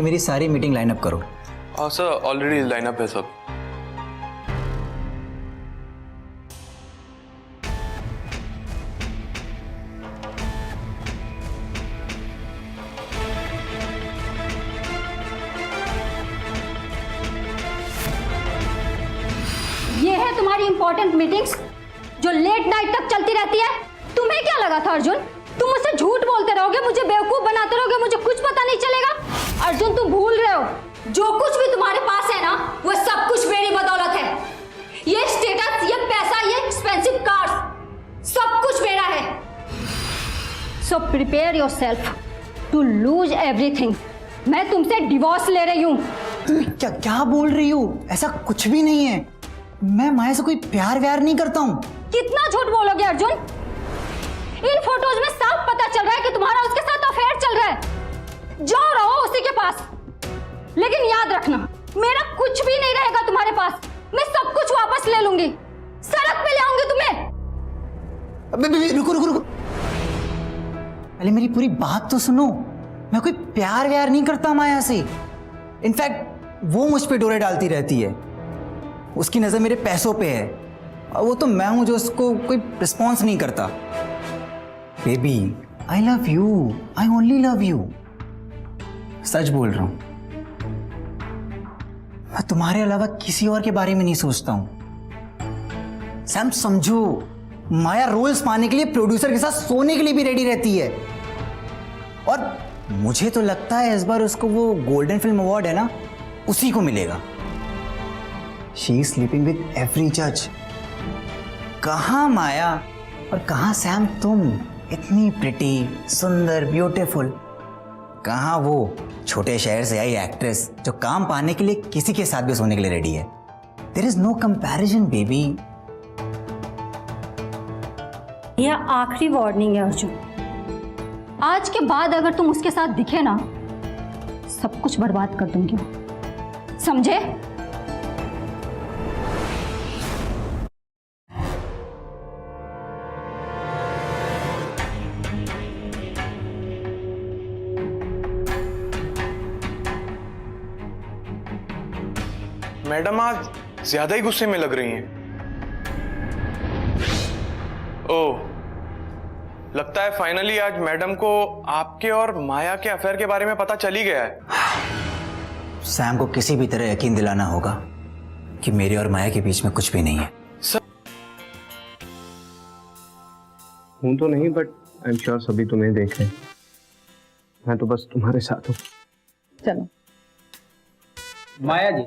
मेरी सारी meeting line up करो। सर ऑलरेडी लाइन अप है सब। ये है तुम्हारी इंपॉर्टेंट मीटिंग्स जो लेट नाइट तक चलती रहती है। तुम्हें क्या लगा था अर्जुन, तुम मुझसे झूठ बोलते रहोगे, मुझे बेवकूफ बनाते रहोगे, मुझे कुछ पता नहीं चलेगा। अर्जुन तुम भूल रहे हो, जो कुछ भी तुम्हारे पास है ना वो सब कुछ मेरी बदौलत है। ये स्टेटस, ये पैसा, ये एक्सपेंसिव कार्स, सब कुछ मेरा है। So prepare yourself to lose everything. मैं तुमसे डिवोर्स ले रही हूँ। क्या क्या बोल रही हो? ऐसा कुछ भी नहीं है। मैं माया से कोई प्यार व्यार नहीं करता हूँ। कितना झूठ बोलोगे अर्जुन? इन फोटोज में साफ पता चल रहा है कि तुम्हारा उसके साथ अफेयर चल रहा है। जाओ रहो उसी के पास, लेकिन याद रखना मेरा कुछ भी नहीं रहेगा तुम्हारे पास। मैं सब कुछ वापस ले लूंगी, सड़क पे ले आऊंगी तुम्हें। अबे रुको रुको रुको, पहले मेरी पूरी बात तो सुनो। मैं कोई प्यार व्यार नहीं करता माया से। इनफैक्ट वो मुझ पे डोरे डालती रहती है। उसकी नजर मेरे पैसों पे है और वो तो मैं हूं जो उसको कोई रिस्पॉन्स नहीं करता। Baby I love you, I only love you. सच बोल रहा हूं, मैं तुम्हारे अलावा किसी और के बारे में नहीं सोचता हूं। सैम समझो, माया रोल्स पाने के लिए प्रोड्यूसर के साथ सोने के लिए भी रेडी रहती है। और मुझे तो लगता है इस बार उसको वो गोल्डन फिल्म अवार्ड है ना, उसी को मिलेगा। She is sleeping with every जज। कहाँ माया और कहाँ सैम तुम, इतनी प्रिटी, सुंदर, ब्यूटीफुल। कहाँ वो छोटे शहर से आई एक्ट्रेस जो काम पाने के लिए किसी के साथ भी सोने के लिए रेडी है। There is no comparison baby. यह आखिरी वार्निंग है अर्जुन। आज के बाद अगर तुम उसके साथ दिखे ना, सब कुछ बर्बाद कर दूंगी, समझे? मैडम आज ज्यादा ही गुस्से में लग रही हैं। ओह, लगता है फाइनली आज मैडम को आपके और माया के अफेयर के बारे में पता चल ही गया है। सैम को किसी भी तरह यकीन दिलाना होगा कि मेरे और माया के बीच में कुछ भी नहीं है। हूं तो नहीं, बट आई एम श्योर सभी तुम्हें देख रहे हैं। मैं तो बस तुम्हारे साथ हूँ। चलो माया जी,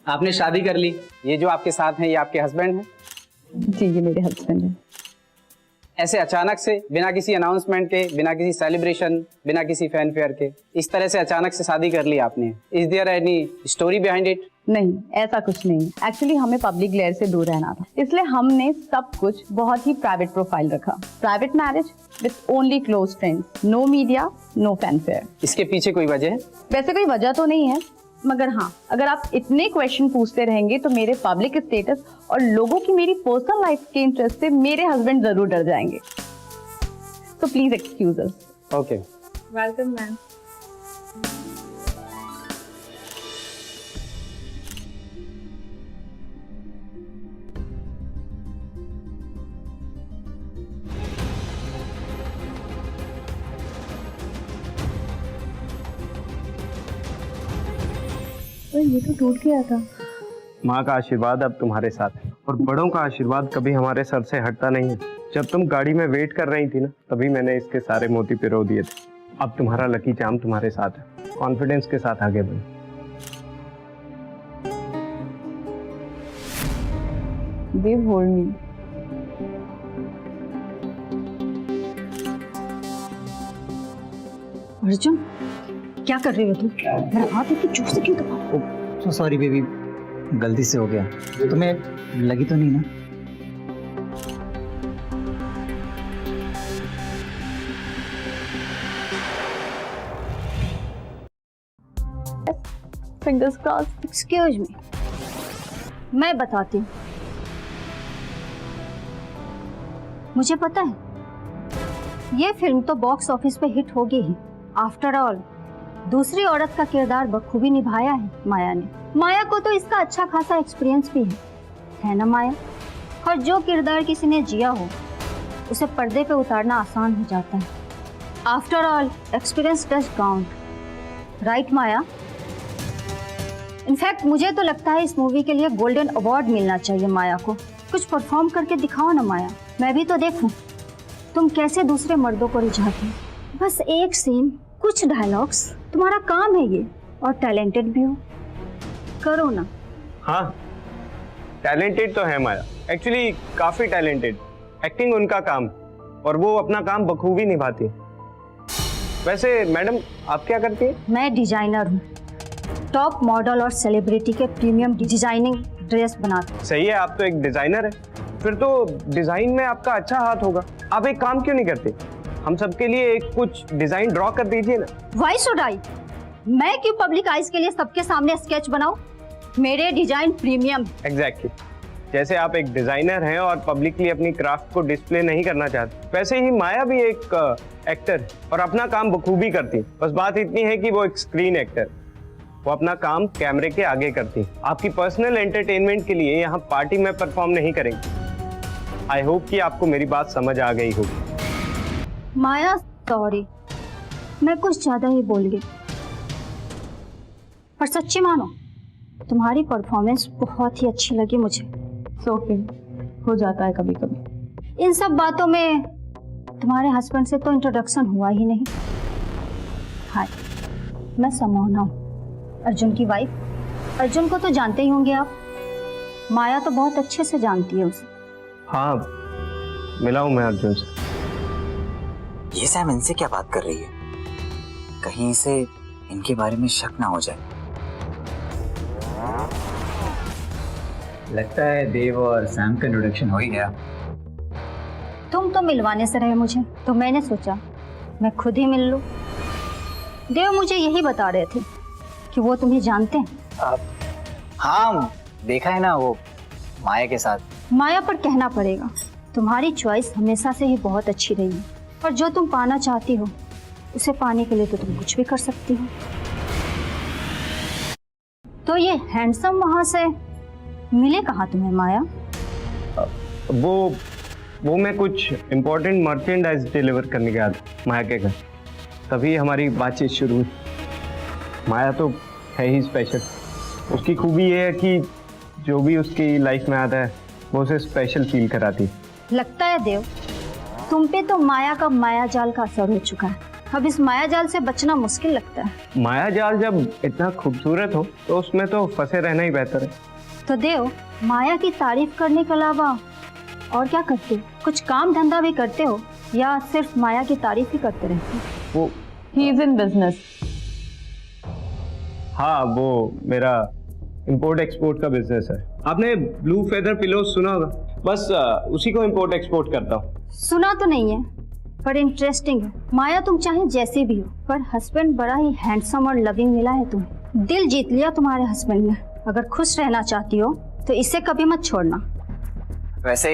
आपने शादी कर ली। ये जो आपके साथ हैं ये आपके हस्बैंड हैं? जी, ये मेरे हस्बैंड हैं। ऐसे अचानक से, बिना किसी अनाउंसमेंट के, बिना किसी सेलिब्रेशन, बिना किसी फैन फेयर के, इस तरह से अचानक से शादी कर ली आपने। Is there any story behind it? नहीं, ऐसा कुछ नहीं। एक्चुअली हमें पब्लिक ग्लेयर से दूर रहना था, इसलिए हमने सब कुछ बहुत ही प्राइवेट प्रोफाइल रखा। Private marriage with only close friends, no media, no fanfare. इसके पीछे कोई वजह है? वैसे कोई वजह तो नहीं है, मगर हाँ, अगर आप इतने क्वेश्चन पूछते रहेंगे तो मेरे पब्लिक स्टेटस और लोगों की मेरी पर्सनल लाइफ के इंटरेस्ट से मेरे हस्बैंड जरूर डर जाएंगे। तो please excuse us. Okay, welcome ma'am. ये तो टूट गया था। माँ का आशीर्वाद अब तुम्हारे साथ है और बड़ों का आशीर्वाद कभी हमारे सर से हटता नहीं है। जब तुम गाड़ी में वेट कर रही थी ना, तभी मैंने इसके सारे मोती पिरो दिए थे। अब तुम्हारा लकी चार्म तुम्हारे साथ है। कॉन्फिडेंस के साथ आगे बढ़ो। They hold me. अर्जुन क्या कर रही हो तुम? मेरा हाथ इतनी जोर से क्यों दबा? सो सॉरी बेबी, गलती से हो गया। तुम्हें लगी तो नहीं ना? Fingers crossed. एक्सक्यूज मी, मैं बताती हूँ। मुझे पता है ये फिल्म तो बॉक्स ऑफिस पे हिट होगी ही। आफ्टर ऑल दूसरी औरत का किरदार बखूबी निभाया है माया ने। माया को तो इसका अच्छा खासा एक्सपीरियंस भी है ना माया? और जो किरदार किसी ने जिया हो उसे पर्दे पे उतारना आसान हो जाता है। After all experience does count, right Maya? In fact मुझे तो लगता है इस मूवी के लिए गोल्डन अवार्ड मिलना चाहिए माया को। कुछ परफॉर्म करके दिखाओ ना माया, मैं भी तो देखूं तुम कैसे दूसरे मर्दों को रिझाती हो। बस एक सीन, कुछ डायलॉग्स, तुम्हारा काम है ये, और टैलेंटेड भी हो, करो ना। हाँ, टैलेंटेड तो है माया, एक्चुअली काफी टैलेंटेड। एक्टिंग उनका काम और वो अपना काम बखूबी निभाती है। वैसे मैडम आप क्या करती है? मैं डिजाइनर हूँ, टॉप मॉडल और सेलिब्रिटी के प्रीमियम डिजाइनिंग ड्रेस बनाती हूँ। सही है, आप तो एक डिजाइनर है, फिर तो डिजाइन में आपका अच्छा हाथ होगा। आप एक काम क्यों नहीं करते, हम सबके लिए एक कुछ डिजाइन ड्रॉ कर दीजिए ना। Why should I? मैं क्यों पब्लिक आइज के लिए सबके सामने स्केच बनाऊं? मेरे डिजाइन प्रीमियम। एग्जैक्टली, जैसे आप एक डिजाइनर हैं और पब्लिकली अपनी क्राफ्ट को डिस्प्ले नहीं करना चाहते, वैसे ही माया भी एक एक्टर और अपना काम बखूबी करती। बस बात इतनी है कि वो एक स्क्रीन एक्टर, वो अपना काम कैमरे के आगे करती। आपकी पर्सनल एंटरटेनमेंट के लिए यहाँ पार्टी में परफॉर्म नहीं करेंगे। आई होप कि आपको मेरी बात समझ आ गई होगी। माया सॉरी, मैं कुछ ज्यादा ही बोल गई, पर सच्ची मानो तुम्हारी परफॉर्मेंस बहुत ही अच्छी लगी मुझे। ओके, हो जाता है कभी कभी। इन सब बातों में तुम्हारे हस्बैंड से तो इंट्रोडक्शन हुआ ही नहीं। हाय, मैं समोना हूँ, अर्जुन की वाइफ। अर्जुन को तो जानते ही होंगे आप, माया तो बहुत अच्छे से जानती है उसे। हाँ, मिला हूँ मैं अर्जुन से। ये सैम इनसे क्या बात कर रही है? कहीं इसे इनके बारे में शक ना हो जाए। लगता है देव और सैम का इंट्रोडक्शन हो ही गया। तुम तो मिलवाने से रहे मुझे, तो मैंने सोचा मैं खुद ही मिल लूं। देव मुझे यही बता रहे थे कि वो तुम्हें जानते हैं। हाँ, देखा है ना वो माया के साथ। माया पर कहना पड़ेगा, तुम्हारी चॉइस हमेशा से ही बहुत अच्छी रही है, और जो तुम पाना चाहती हो उसे पाने के लिए तो तुम कुछ भी कर सकती हो। तो ये हैंडसम वहां से मिले कहाँ तुम्हें माया? वो मैं कुछ इम्पोर्टेंट मर्चेंडाइज डिलीवर करने गया था माया के घर, तभी हमारी बातचीत शुरू हुई। माया तो है ही स्पेशल। उसकी खूबी ये है कि जो भी उसकी लाइफ में आता है वो उसे स्पेशल फील कराती है। लगता है देव तुम पे तो माया का माया जाल का असर हो चुका है। अब इस माया जाल से बचना मुश्किल लगता है। माया जाल जब इतना खूबसूरत हो तो उसमें तो फंसे रहना ही बेहतर है। तो देव माया की तारीफ करने के अलावा और क्या करते हो? कुछ काम धंधा भी करते हो या सिर्फ माया की तारीफ ही करते रहते हो? वो ही इज इन बिजनेस। हाँ, वो मेरा इंपोर्ट एक्सपोर्ट का बिजनेस है। आपने ब्लू फेदर पिलो सुना होगा, बस उसी को इंपोर्ट एक्सपोर्ट करता हूँ। सुना तो नहीं है पर इंटरेस्टिंग है। माया तुम चाहे जैसी भी हो, पर हस्बैंड बड़ा ही हैंडसम और लविंग मिला है तुम्हें। दिल जीत लिया तुम्हारे हस्बैंड ने। अगर खुश रहना चाहती हो तो इसे कभी मत छोड़ना। वैसे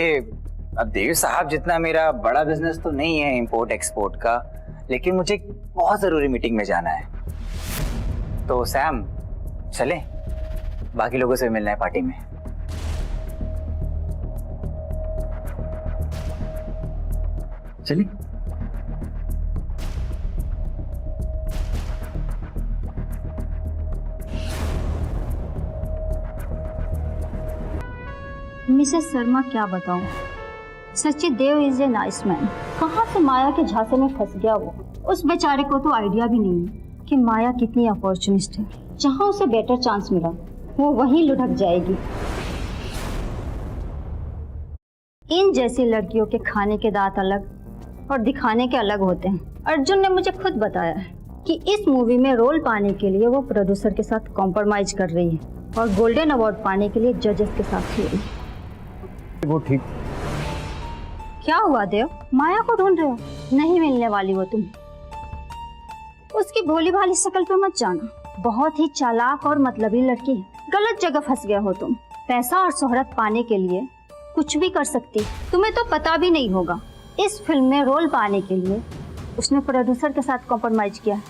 अब देव साहब जितना मेरा बड़ा बिजनेस तो नहीं है इंपोर्ट एक्सपोर्ट का, लेकिन मुझे एक बहुत जरूरी मीटिंग में जाना है। तो सैम चले, बाकी लोगों से मिलना है पार्टी में। चलिए। मिसेस शर्मा क्या बताऊं, सच्ची देव इज ए नाइस मैन। कहाँ से माया के झांसे में फंस गया वो। उस बेचारे को तो आइडिया भी नहीं है कि माया कितनी अपॉर्चुनिस्ट है। जहाँ उसे बेटर चांस मिला वो वहीं लुढ़क जाएगी। इन जैसी लड़कियों के खाने के दांत अलग और दिखाने के अलग होते हैं। अर्जुन ने मुझे खुद बताया है कि इस मूवी में रोल पाने के लिए वो प्रोड्यूसर के साथ कॉम्प्रोमाइज कर रही है और गोल्डन अवार्ड पाने के लिए जजेस के साथ खेल रही है। वो ठीक। क्या हुआ देव, माया को ढूंढ रहे हो? नहीं मिलने वाली वो तुम। उसकी भोली भाली शक्ल पे मत जाना, बहुत ही चालाक और मतलबी लड़की है। गलत जगह फंस गया हो तुम। पैसा और शोहरत पाने के लिए कुछ भी कर सकती, तुम्हें तो पता भी नहीं होगा। इस फिल्म में रोल पाने के लिए उसने प्रोड्यूसर के साथ कॉम्प्रोमाइज किया।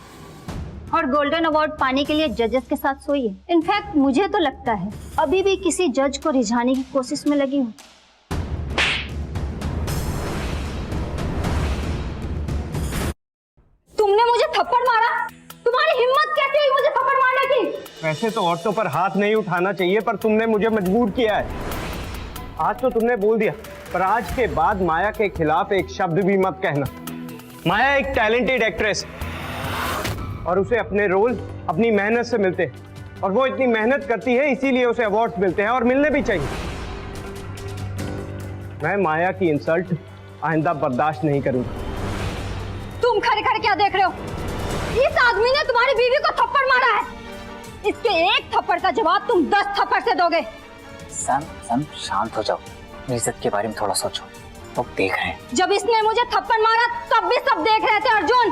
और गोल्डन अवार्ड पाने के लिए जजेस के साथ सोई है। इनफैक्ट मुझे तो लगता है अभी भी किसी जज को रिझाने की कोशिश में लगी हूँ। तुमने मुझे थप्पड़ मारा? तुम्हारी हिम्मत कैसे हुई मुझे थप्पड़ मारने की? वैसे तो औरतों पर हाथ नहीं उठाना चाहिए, पर तुमने मुझे मजबूर किया है। आज तो तुमने बोल दिया, पर आज के बाद माया के खिलाफ एक शब्द भी मत कहना। माया एक टैलेंटेड एक्ट्रेस और उसे अपने रोल अपनी मेहनत से मिलते हैं, और वो इतनी मेहनत करती है इसीलिए उसे अवार्ड्स मिलते हैं और मिलने भी चाहिए। मैं माया की इंसल्ट आइंदा बर्दाश्त नहीं करूंगा। तुम खड़े खड़े क्या देख रहे हो? इस आदमी ने तुम्हारी बीवी को थप्पड़ मारा है। इसके एक थप्पड़ का जवाब तुम 10 थप्पड़ से दोगे। सैम शांत हो जाओ, मेरी इज्जत के बारे में थोड़ा सोचो। तो देख रहे हैं। जब इसने मुझे थप्पड़ मारा तब भी सब देख रहे थे अर्जुन।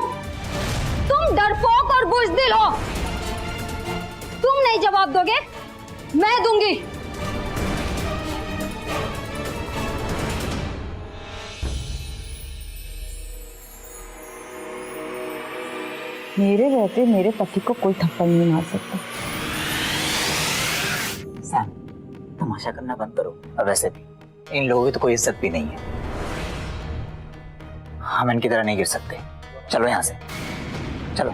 तुम डरपोक और बुज़दिल हो। तुम नहीं जवाब दोगे, मैं दूंगी। मेरे रहते मेरे पति को कोई थप्पड़ नहीं मार सकता। सैम, तमाशा करना बंद करो। और वैसे भी इन लोगों की तो कोई इज्जत भी नहीं है। हम इनकी तरह नहीं गिर सकते। चलो यहाँ से, चलो।